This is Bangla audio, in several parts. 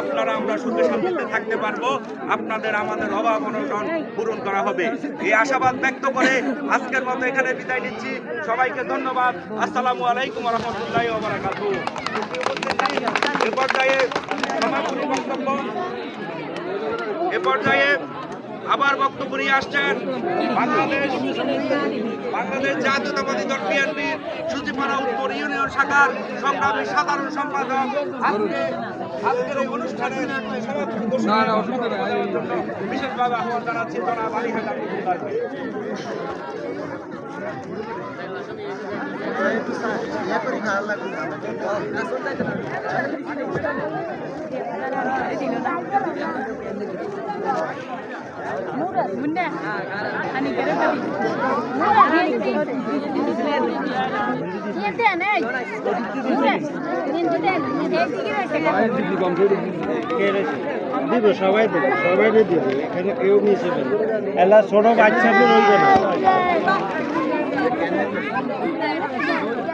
আপনারা আমরা সুখে শান্তিতে থাকতে পারবো, আপনাদের আমাদের অভাব অনটন পূরণ করা হবে। এই আশাবাদ ব্যক্ত করে আজকের মতো এখানে বিদায় নিচ্ছি। সবাইকে ধন্যবাদ। আসসালামু আলাইকুম ওয়া রাহমাতুল্লাহি ওয়া বারাকাতুহু। এ পর্যায়ে সমাপনী বক্তব্য, এ পর্যায়ে আবার বক্তব্য নিয়ে আসছেন বাংলাদেশ জাতীয়তাবাদী দল বিএনপির সূচিপাড়া উত্তর ইউনিয়ন শাখার সংগ্রামী সাধারণ সম্পাদক। আজকের এই অনুষ্ঠানের সমাপনী ঘোষণা বিশেষভাবে আহ্বান জানাচ্ছি জনাব আলী হায়দার মজুমদারকে। দিব সবাই দেবে, সবাই দিব, এখানে কেউ মিশে যাবে, এলা ছোট বাচ্চাদের রইবে না।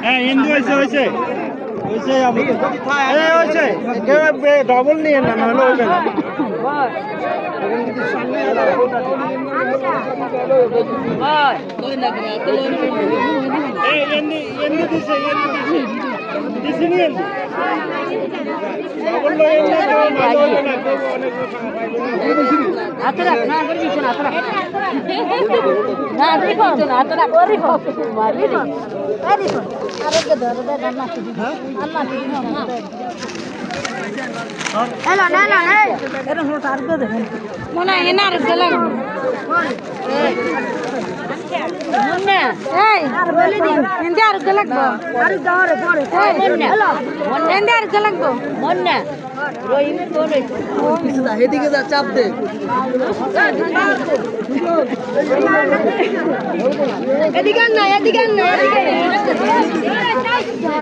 হ্যাঁ হিন্দু হয়েছে হয়েছে হয়েছে হয়েছে, কেউ ডবল নিয়ে না, নাহলে হইবে না। মনে হয় না আর গেলাম এদিকে যা চাপ দে এদিকে না এদিকে না